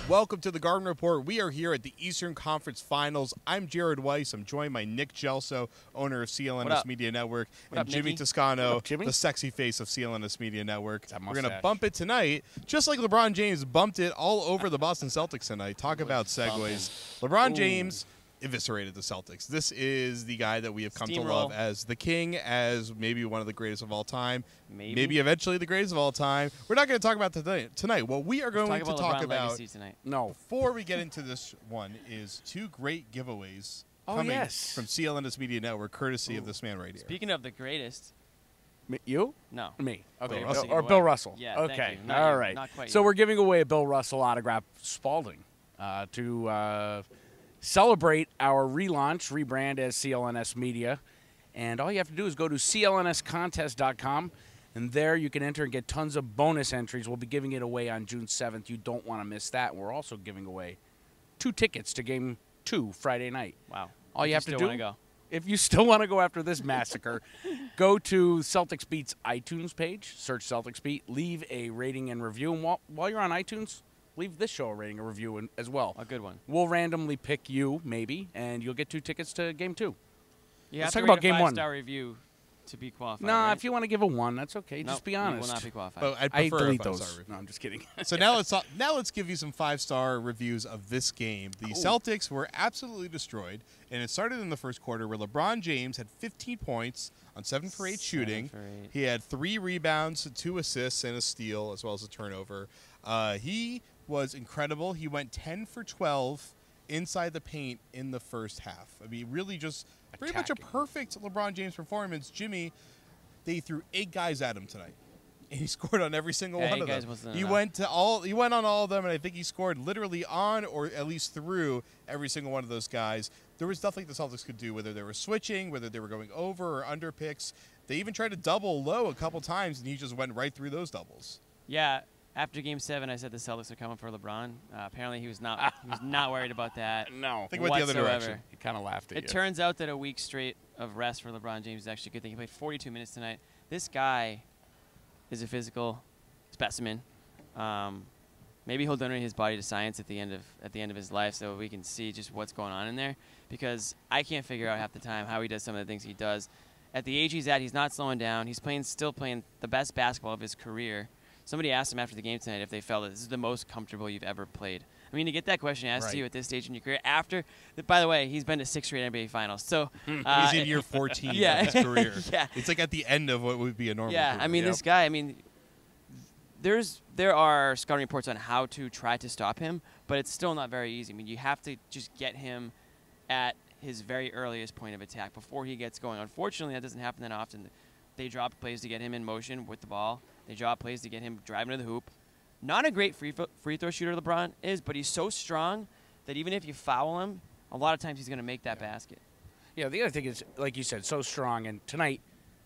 Welcome to the Garden Report. We are here at the Eastern Conference Finals. I'm Jared Weiss. I'm joined by Nick Gelso, owner of CLNS Media Network, and Jimmy Toscano, the sexy face of CLNS Media Network. We're going to bump it tonight, just like LeBron James bumped it all over the Boston Celtics tonight. Talk about segues. LeBron James eviscerated the Celtics. This is the guy that we have come to love as the king, as maybe one of the greatest of all time, maybe eventually the greatest of all time. We're not going to talk about tonight. What we are going to talk about tonight. Before we get into this one is two great giveaways coming from CLNS Media Network, courtesy of this man right here. Speaking of the greatest. You? No. Me. Okay. Or Bill Russell. Yeah, okay. Thank you. All right. So we're giving away a Bill Russell autograph Spalding to celebrate our rebrand as CLNS Media. And all you have to do is go to clnscontest.com, and there you can enter and get tons of bonus entries. We'll be giving it away on June 7th. You don't want to miss that. We're also giving away 2 tickets to Game 2 Friday night. Wow. All you have to do, go. if you still want to go after this massacre, go to Celtics Beat's iTunes page, search Celtics Beat, leave a rating and review. And while you're on iTunes, leave this show a rating and review as well. A good one. We'll randomly pick you, maybe, and you'll get 2 tickets to Game 2. Let's talk about Game 1. 5-star review to be qualified. Nah, right? if you want to give a 1, that's okay. Nope, just be honest. You will not be qualified. But I prefer delete a those. review. No, I'm just kidding. So now let's give you some 5-star reviews of this game. The Celtics were absolutely destroyed, and it started in the first quarter where LeBron James had 15 points on 7 for 8 shooting. He had 3 rebounds, 2 assists, and a steal, as well as a turnover. He was incredible. He went 10 for 12 inside the paint in the first half. I mean, really just pretty much a perfect LeBron James performance. Jimmy, they threw 8 guys at him tonight, and he scored on every single one of them. He went on all of them, and I think he scored literally on or at least through every single one of those guys. There was nothing the Celtics could do, whether they were switching, whether they were going over or under picks. They even tried to double low a couple times, and he just went right through those doubles. Yeah. After Game 7, I said the Celtics are coming for LeBron. Apparently, he was not. He was not worried about that. No, think about the other direction. He kind of laughed at you. It turns out that a week straight of rest for LeBron James is actually a good thing. He played 42 minutes tonight. This guy is a physical specimen. Maybe he'll donate his body to science at the end of his life, so we can see just what's going on in there. Because I can't figure out half the time how he does some of the things he does. At the age he's at, he's not slowing down. He's still playing the best basketball of his career. Somebody asked him after the game tonight if they felt that this is the most comfortable you've ever played. I mean, to get that question asked to you at this stage in your career, by the way, he's been to 6 straight NBA Finals. So he's in year 14 of his career. It's like at the end of what would be a normal career. I mean, this guy, there are scouting reports on how to try to stop him, but it's still not very easy. I mean, you have to just get him at his very earliest point of attack before he gets going. Unfortunately, that doesn't happen that often. They drop plays to get him in motion with the ball. They drop plays to get him driving to the hoop. Not a great free throw shooter, LeBron is, but he's so strong that even if you foul him, a lot of times he's going to make that basket. Yeah, the other thing is, like you said, so strong. And tonight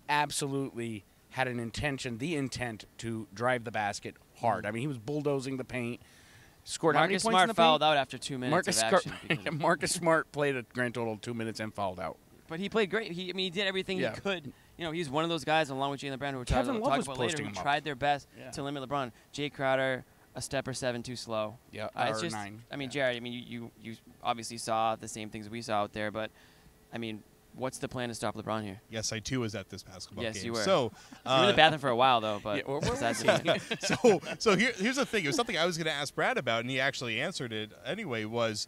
absolutely had the intent to drive the basket hard. I mean, he was bulldozing the paint. Scored Marcus how many points in the fouled paint? out after 2 minutes of action. Marcus Smart played a grand total of 2 minutes and fouled out. But he played great. He did everything he could. You know, he's one of those guys, along with Jaylen Brown, who we'll talk about later, who tried their best to limit LeBron. Jay Crowder, a step or 7 too slow. Yeah, it's just, 9. I mean, Jared, you obviously saw the same things we saw out there, but, I mean, what's the plan to stop LeBron here? Yes, I too was at this basketball game. Yes, you were. So, you were in the bathroom for a while, though. But so here's the thing. It was something I was going to ask Brad about, and he actually answered it anyway, was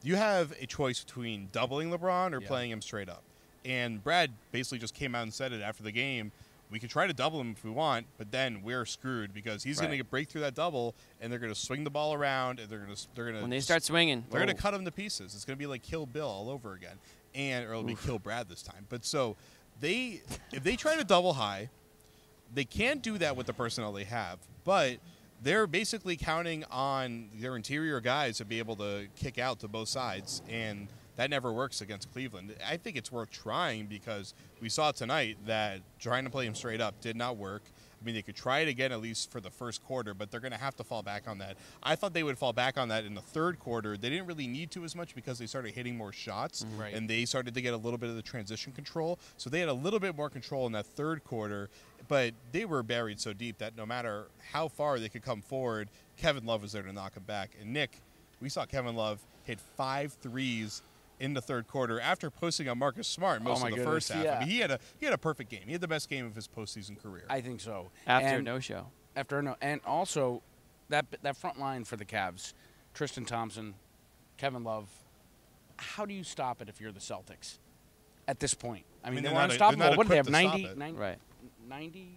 you have a choice between doubling LeBron or playing him straight up. And Brad basically just came out and said it after the game. We could try to double him if we want, but then we're screwed because he's going to break through that double, and they're going to swing the ball around, and they're going to when they start swinging, they're going to cut him to pieces. It's going to be like Kill Bill all over again, or it'll be Kill Brad this time. But so if they try to double high, they can't do that with the personnel they have, but they're basically counting on their interior guys to be able to kick out to both sides, and that never works against Cleveland. I think it's worth trying because we saw tonight that trying to play him straight up did not work. I mean, they could try it again at least for the first quarter, but they're going to have to fall back on that. I thought they would fall back on that in the third quarter. They didn't really need to as much because they started hitting more shots, and they started to get a little bit of the transition control. So they had a little bit more control in that third quarter. but they were buried so deep that no matter how far they could come forward, Kevin Love was there to knock them back. And Nick, we saw Kevin Love hit 5 threes in the third quarter after posting on Marcus Smart most of the first half. Yeah. I mean, he had a perfect game. He had the best game of his postseason career. I think so. After a no-show. After a no, and also that front line for the Cavs, Tristan Thompson, Kevin Love. How do you stop it if you're the Celtics at this point? I mean, they were unstoppable. What do they have? 90, Right. 90,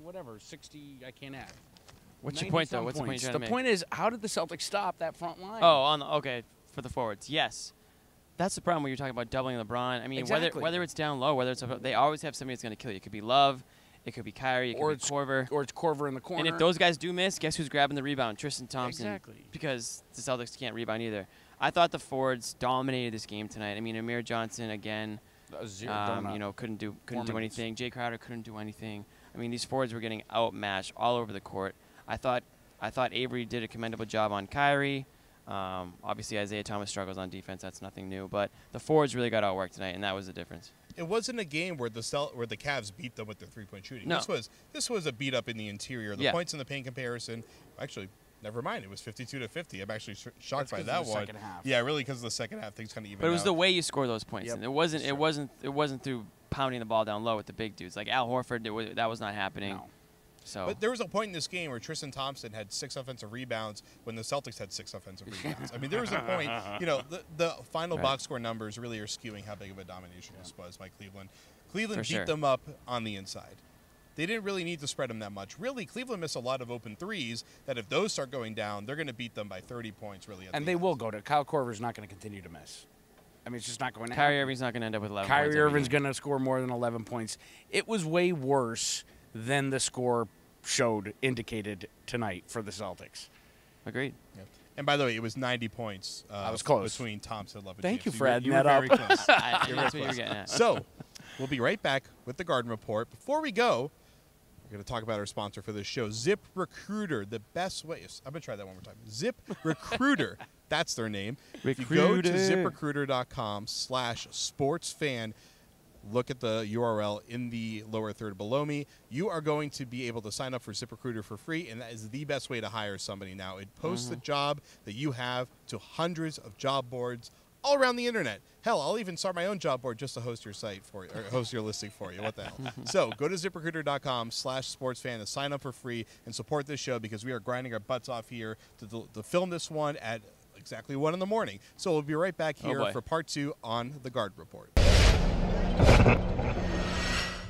whatever, 60. I can't add. What's your point, though? What's the point you're trying to make? The point is, how did the Celtics stop that front line? Oh, okay, for the forwards, yes. That's the problem when you're talking about doubling LeBron. I mean, Exactly. whether it's down low, whether it's up, they always have somebody that's going to kill you. It could be Love, it could be Kyrie, it could be Korver. Or it's Korver in the corner. And if those guys do miss, guess who's grabbing the rebound? Tristan Thompson. Exactly. Because the Celtics can't rebound either. I thought the forwards dominated this game tonight. I mean, Amir Johnson again, couldn't do anything. Jay Crowder couldn't do anything. I mean, these forwards were getting outmatched all over the court. I thought Avery did a commendable job on Kyrie. Obviously, Isaiah Thomas struggles on defense. That's nothing new. But the forwards really got outworked tonight, and that was the difference. It wasn't a game where the Cavs beat them with their three-point shooting. No. This was a beat up in the interior. The points in the paint comparison, actually, never mind. It was 52-50. I'm actually shocked by that one. Second half. Yeah, really, because of the second half, things kind of even. But it was the way you score those points. Yep. And it wasn't through pounding the ball down low with the big dudes like Al Horford. That was not happening. No. So. But there was a point in this game where Tristan Thompson had 6 offensive rebounds when the Celtics had 6 offensive rebounds. I mean, there was a point, the final box score numbers really are skewing how big of a domination this was by Cleveland. Cleveland beat them up on the inside. They didn't really need to spread them that much. Really, Cleveland missed a lot of open threes that if those start going down, they're going to beat them by 30 points really. And they will go to. Kyle Korver's not going to continue to miss. I mean, it's just not going to happen. Kyrie Irving's not going to end up with 11 points. Kyrie Irving's going to score more than 11 points. It was way worse than the score indicated tonight for the Celtics. Agreed. Yeah. And by the way, it was 90 points. I was close. Between Thompson and Love. Thank you James. for adding you were that up. very close. That's what you're getting at. So, we'll be right back with the Garden Report. Before we go, we're going to talk about our sponsor for this show, ZipRecruiter, the best way. I'm going to try that one more time. ZipRecruiter. That's their name. If you go to ZipRecruiter.com/sportsfan, look at the URL in the lower third below me. You are going to be able to sign up for ZipRecruiter for free, and that is the best way to hire somebody now. It posts the job that you have to hundreds of job boards all around the internet. Hell, I'll even start my own job board just to host your site for you, or host your listing for you. What the hell? So go to ZipRecruiter.com/sportsfan to sign up for free and support this show because we are grinding our butts off here to film this one at exactly 1 in the morning. So we'll be right back here for part 2 on the Garden Report.